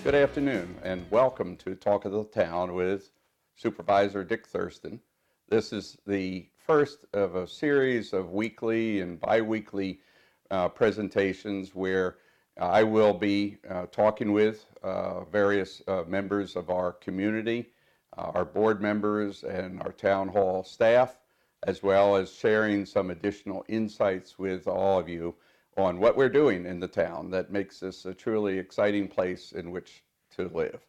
Good afternoon and welcome to Talk of the Town with Supervisor Dick Thurston. This is the first of a series of weekly and bi-weekly presentations where I will be talking with various members of our community, our board members and our town hall staff, as well as sharing some additional insights with all of you on what we're doing in the town that makes this a truly exciting place in which to live.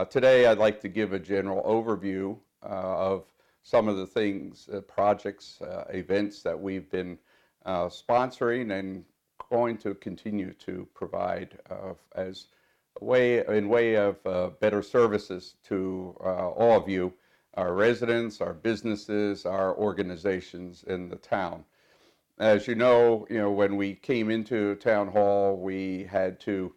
Today I'd like to give a general overview of some of the things, projects, events that we've been sponsoring and going to continue to provide as a way of better services to all of you, our residents, our businesses, our organizations in the town. As you know, when we came into town hall, we had to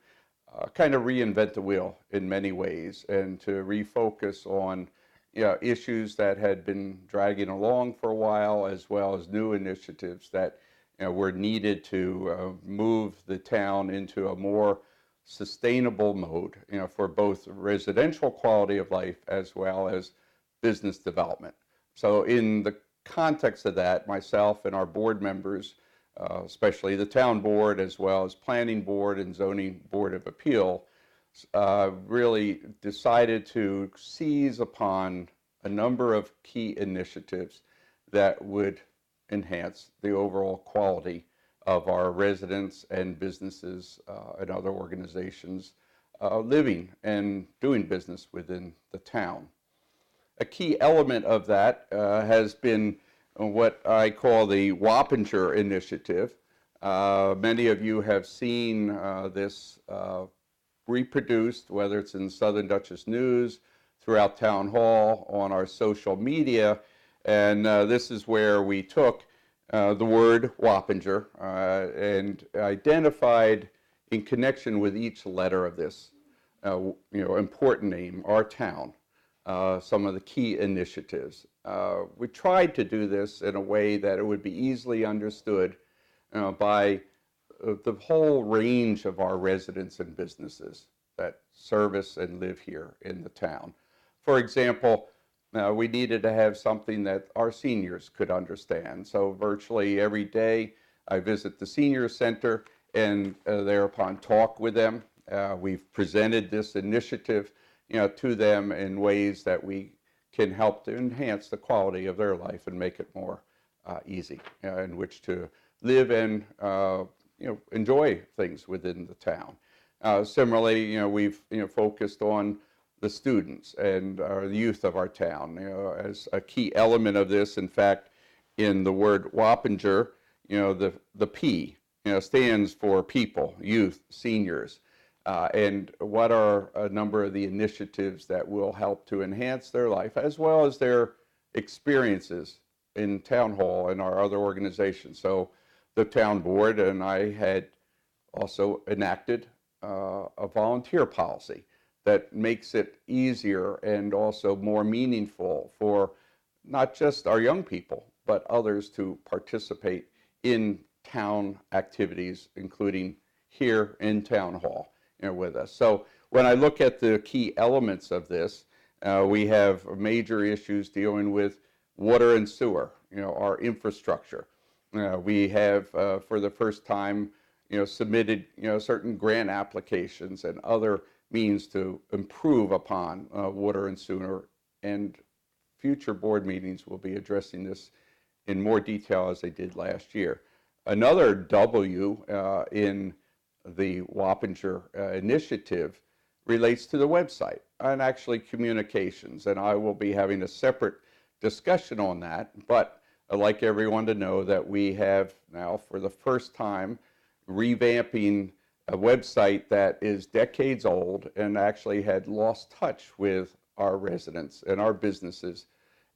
kind of reinvent the wheel in many ways and to refocus on issues that had been dragging along for a while, as well as new initiatives that were needed to move the town into a more sustainable mode, for both residential quality of life as well as business development. So in the context of that, myself and our board members, especially the town board as well as planning board and zoning board of appeal, really decided to seize upon a number of key initiatives that would enhance the overall quality of our residents and businesses and other organizations living and doing business within the town. A key element of that has been what I call the Wappinger Initiative. Many of you have seen this reproduced, whether it's in Southern Dutchess News, throughout Town Hall, on our social media, and this is where we took the word Wappinger and identified in connection with each letter of this important name, our town. Some of the key initiatives. We tried to do this in a way that it would be easily understood by the whole range of our residents and businesses that service and live here in the town. For example, we needed to have something that our seniors could understand. So virtually every day I visit the senior center and thereupon talk with them. We've presented this initiative to them in ways that we can help to enhance the quality of their life and make it more easy in which to live and enjoy things within the town. Similarly, we've focused on the students and the youth of our town as a key element of this. In fact, in the word Wappinger, the P stands for people, youth, seniors. And what are a number of the initiatives that will help to enhance their life as well as their experiences in town hall and our other organizations. So the town board and I had also enacted a volunteer policy that makes it easier and also more meaningful for not just our young people, but others to participate in town activities, including here in town hall. With us. So when I look at the key elements of this, we have major issues dealing with water and sewer, our infrastructure. We have, for the first time, submitted, certain grant applications and other means to improve upon water and sewer, and future board meetings will be addressing this in more detail as they did last year. Another W in the Wappinger Initiative relates to the website and actually communications, and I will be having a separate discussion on that, but I'd like everyone to know that we have now, for the first time, revamping a website that is decades old and actually had lost touch with our residents and our businesses,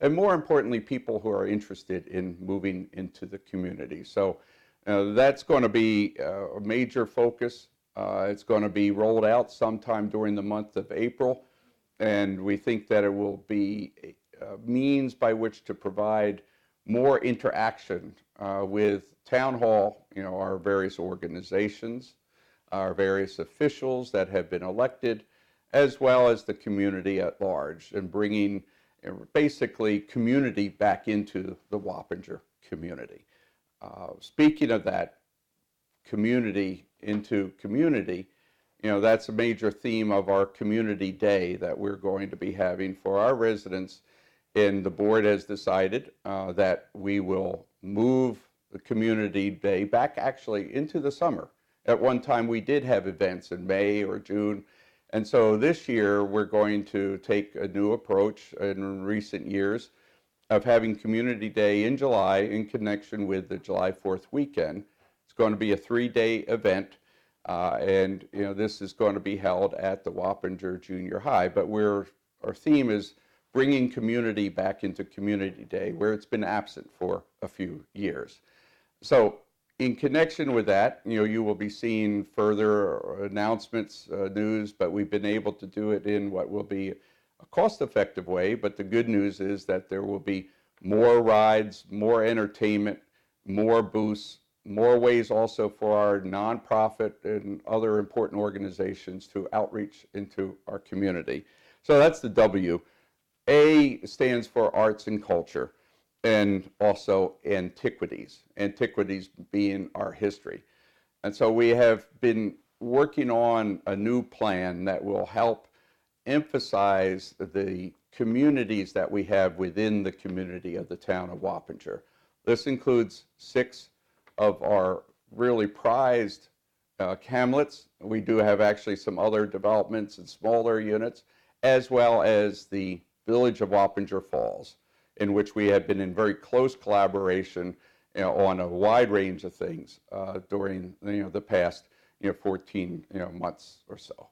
and more importantly, people who are interested in moving into the community. So that's going to be a major focus. It's going to be rolled out sometime during the month of April, and we think that it will be a means by which to provide more interaction with Town Hall, our various organizations, our various officials that have been elected, as well as the community at large, and bringing basically community back into the Wappinger community. Speaking of that, community into community, that's a major theme of our community day that we're going to be having for our residents. And the board has decided that we will move the community day back actually into the summer. At one time we did have events in May or June, and so this year we're going to take a new approach in recent years of having Community Day in July in connection with the July 4th weekend. It's going to be a 3-day event, and this is going to be held at the Wappinger Junior High. But our theme is bringing community back into Community Day, where it's been absent for a few years. So in connection with that, you will be seeing further announcements, news, but we've been able to do it in what will be a cost-effective way. But the good news is that there will be more rides, more entertainment, more booths, more ways also for our nonprofit and other important organizations to outreach into our community. So that's the W. A stands for arts and culture, and also antiquities, antiquities being our history. And so we have been working on a new plan that will help emphasize the communities that we have within the community of the town of Wappinger. This includes 6 of our really prized hamlets. We do have actually some other developments and smaller units, as well as the village of Wappinger Falls, in which we have been in very close collaboration on a wide range of things during the past 14 months or so.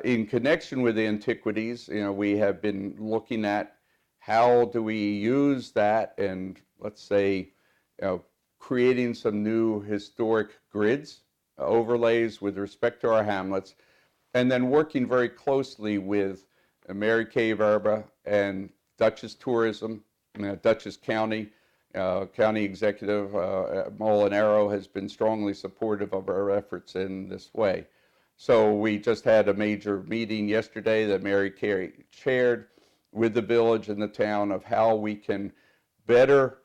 In connection with the antiquities, we have been looking at how do we use that, and let's say creating some new historic grids, overlays with respect to our hamlets, and then working very closely with Mary Kay Verba and Dutchess Tourism, Dutchess County. County Executive Molinaro has been strongly supportive of our efforts in this way. So we just had a major meeting yesterday that Mary Kay chaired with the village and the town of how we can better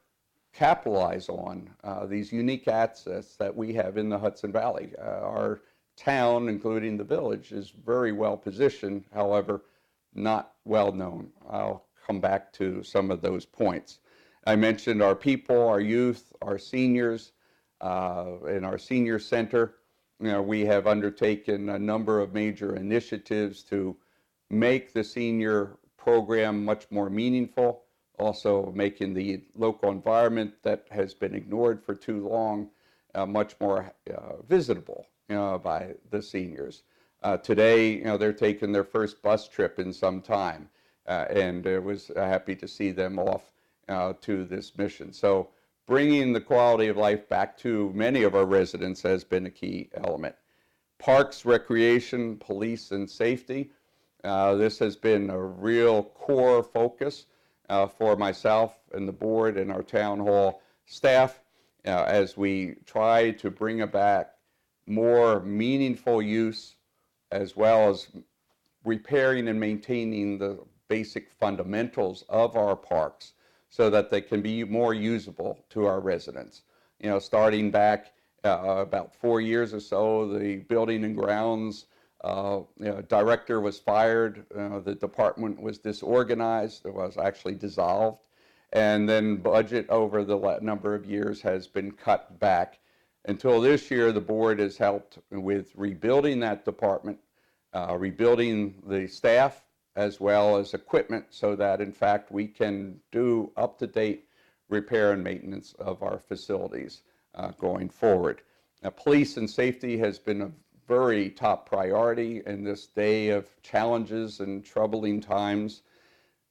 capitalize on these unique assets that we have in the Hudson Valley. Our town, including the village, is very well positioned, however, not well known. I'll come back to some of those points. I mentioned our people, our youth, our seniors, in our senior center. We have undertaken a number of major initiatives to make the senior program much more meaningful, also making the local environment that has been ignored for too long much more visitable by the seniors. Today, they're taking their first bus trip in some time, and I was happy to see them off to this mission. So bringing the quality of life back to many of our residents has been a key element. Parks, recreation, police, and safety. This has been a real core focus for myself and the board and our town hall staff as we try to bring back more meaningful use, as well as repairing and maintaining the basic fundamentals of our parks so that they can be more usable to our residents. Starting back about 4 years or so, the building and grounds director was fired, the department was disorganized, it was actually dissolved, and then budget over the number of years has been cut back. Until this year, the board has helped with rebuilding that department, rebuilding the staff, as well as equipment, so that in fact we can do up-to-date repair and maintenance of our facilities going forward. Now, police and safety has been a very top priority in this day of challenges and troubling times,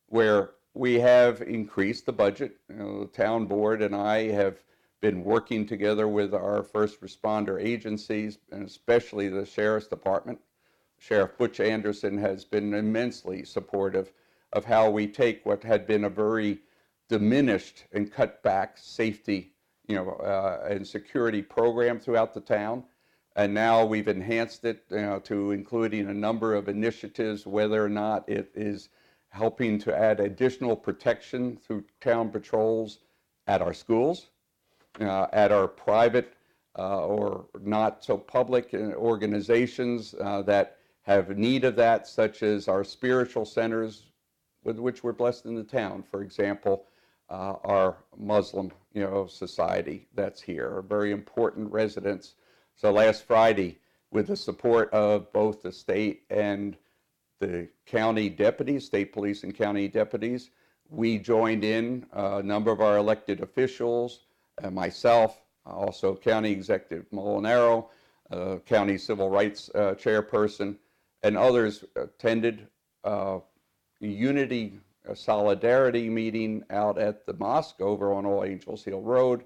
where we have increased the budget. The town board and I have been working together with our first responder agencies, and especially the Sheriff's Department. Sheriff Butch Anderson has been immensely supportive of how we take what had been a very diminished and cut back safety and security program throughout the town. And now we've enhanced it to including a number of initiatives, whether or not it is helping to add additional protection through town patrols at our schools, at our private or not so public organizations that have need of that, such as our spiritual centers with which we're blessed in the town. For example, our Muslim society that's here, are very important residents. So last Friday, with the support of both the state and the county deputies, state police and county deputies, we joined in a number of our elected officials, myself, also County Executive Molinaro, County Civil Rights Chairperson, and others attended Unity Solidarity meeting out at the mosque over on All Angels Hill Road,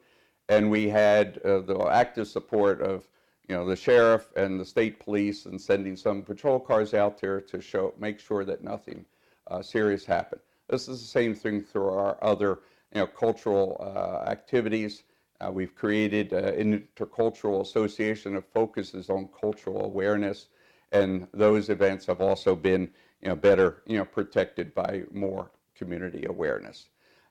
and we had the active support of the sheriff and the state police, and sending some patrol cars out there to make sure that nothing serious happened. This is the same thing through our other cultural activities. We've created an intercultural association that focuses on cultural awareness, and those events have also been better protected by more community awareness.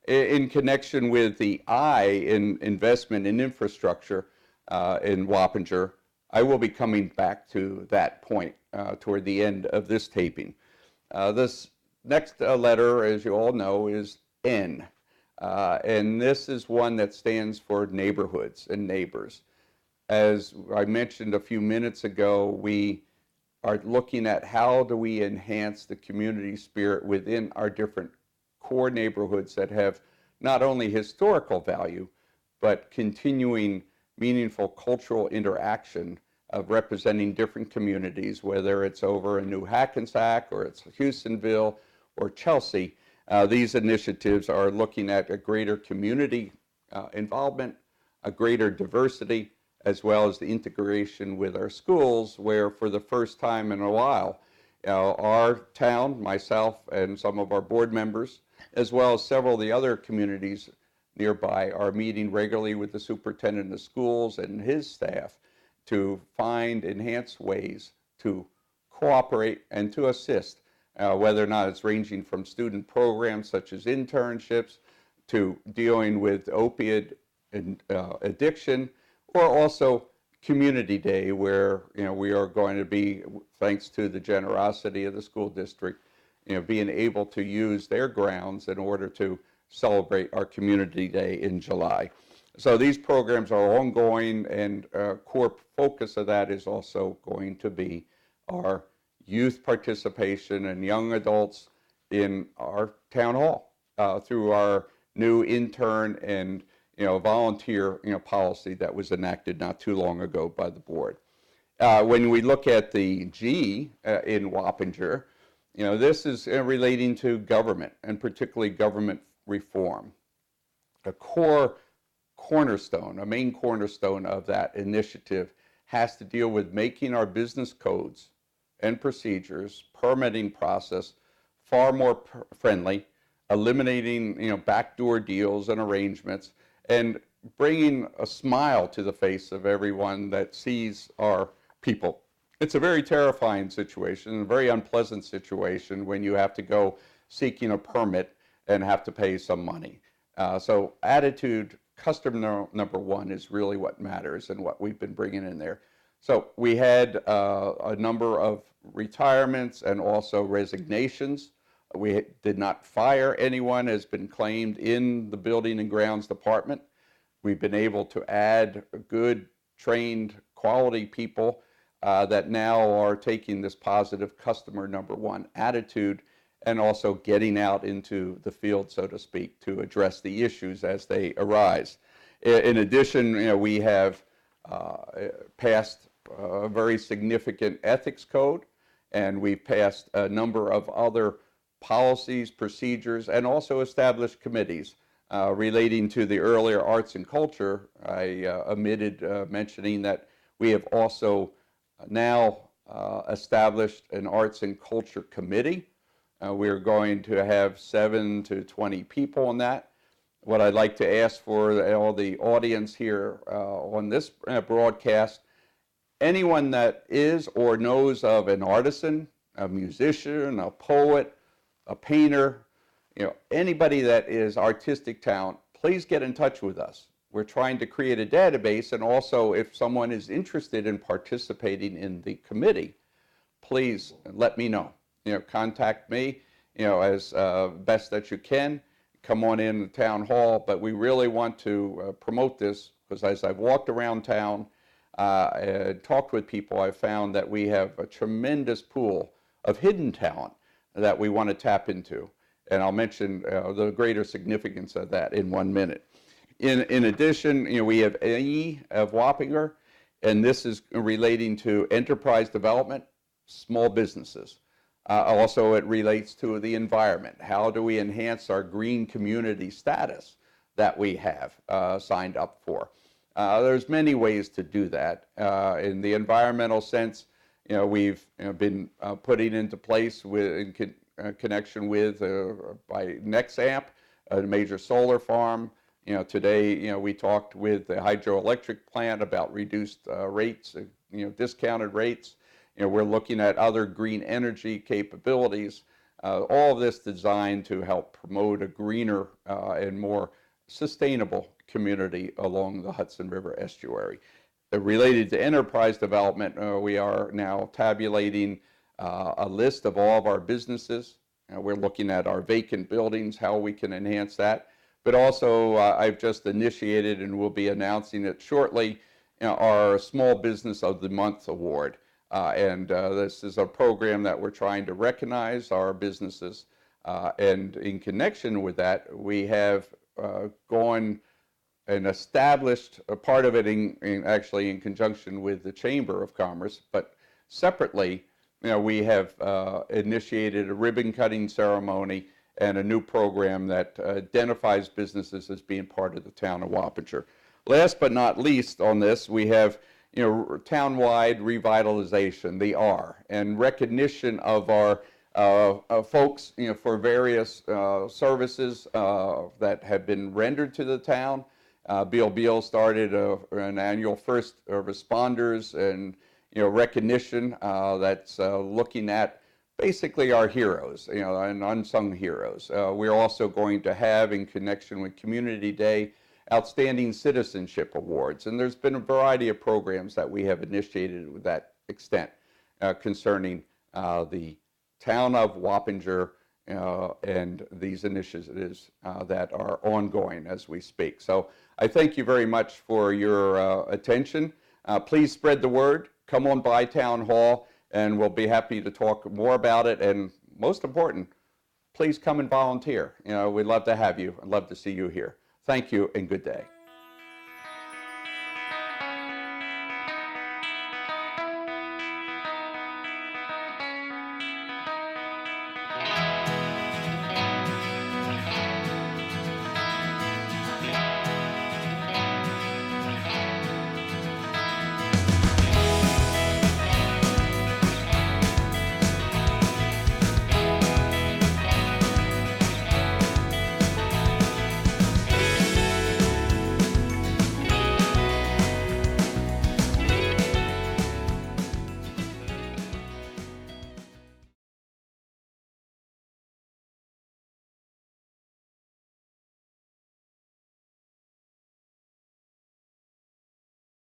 In connection with the in investment in infrastructure in Wappinger, I will be coming back to that point toward the end of this taping. This next letter, as you all know, is N. And this is one that stands for neighborhoods and neighbors. As I mentioned a few minutes ago, we are looking at how do we enhance the community spirit within our different core neighborhoods that have not only historical value, but continuing meaningful cultural interaction of representing different communities, whether it's over in New Hackensack or it's Houstonville or Chelsea. These initiatives are looking at a greater community involvement, a greater diversity, as well as the integration with our schools, where for the first time in a while, our town, myself and some of our board members, as well as several of the other communities nearby, are meeting regularly with the superintendent of schools and his staff to find enhanced ways to cooperate and to assist, whether or not it's ranging from student programs such as internships to dealing with opioid addiction, or also Community Day, where we are going to be, thanks to the generosity of the school district, being able to use their grounds in order to celebrate our Community Day in July. So these programs are ongoing, and a core focus of that is also going to be our youth participation and young adults in our town hall through our new intern and volunteer policy that was enacted not too long ago by the board. When we look at the G in Wappinger, this is relating to government, and particularly government reform. A cornerstone, a main cornerstone of that initiative has to deal with making our business codes and procedures, permitting process far more friendly, eliminating backdoor deals and arrangements, and bringing a smile to the face of everyone that sees our people. It's a very terrifying situation, a very unpleasant situation when you have to go seeking a permit and have to pay some money. So attitude, customer number one, is really what matters and what we've been bringing in there. So we had a number of retirements and also resignations. We did not fire anyone, has been claimed in the Building and Grounds Department. We've been able to add good, trained, quality people that now are taking this positive customer number one attitude and also getting out into the field, so to speak, to address the issues as they arise. In addition, we have passed a very significant ethics code, and we've passed a number of other policies, procedures, and also established committees relating to the earlier arts and culture. I omitted mentioning that we have also now established an arts and culture committee. We're going to have 7 to 20 people on that. What I'd like to ask for all the audience here on this broadcast, anyone that is or knows of an artisan, a musician, a poet, a painter, anybody that is artistic talent, please get in touch with us. We're trying to create a database, and also if someone is interested in participating in the committee, please let me know. Contact me, as best that you can. Come on in the town hall, but we really want to promote this, because as I've walked around town and talked with people, I've found that we have a tremendous pool of hidden talent that we want to tap into. And I'll mention the greater significance of that in 1 minute. In addition, we have E of Wappinger, and this is relating to enterprise development, small businesses. Also, it relates to the environment. How do we enhance our green community status that we have signed up for? There's many ways to do that. In the environmental sense, we've been putting into place in connection with by Nexamp, a major solar farm. Today, we talked with the hydroelectric plant about reduced rates, discounted rates. We're looking at other green energy capabilities. All of this designed to help promote a greener and more sustainable community along the Hudson River estuary. Related to enterprise development, we are now tabulating a list of all of our businesses. We're looking at our vacant buildings, how we can enhance that. But also, I've just initiated, and we'll be announcing it shortly, our Small Business of the Month Award. This is a program that we're trying to recognize our businesses. And in connection with that, we have gone and established a part of it actually in conjunction with the Chamber of Commerce, but separately, we have initiated a ribbon cutting ceremony and a new program that identifies businesses as being part of the town of Wappinger. Last but not least on this, we have town-wide revitalization, the R, and recognition of our folks for various services that have been rendered to the town. Bill Beal started an annual first responders and recognition that's looking at basically our heroes, and unsung heroes. We're also going to have, in connection with Community Day, Outstanding Citizenship Awards, and there's been a variety of programs that we have initiated with that extent concerning the town of Wappinger and these initiatives that are ongoing as we speak. So I thank you very much for your attention. Please spread the word. Come on by Town Hall, and we'll be happy to talk more about it. And most important, please come and volunteer. We'd love to have you. I'd love to see you here. Thank you and good day.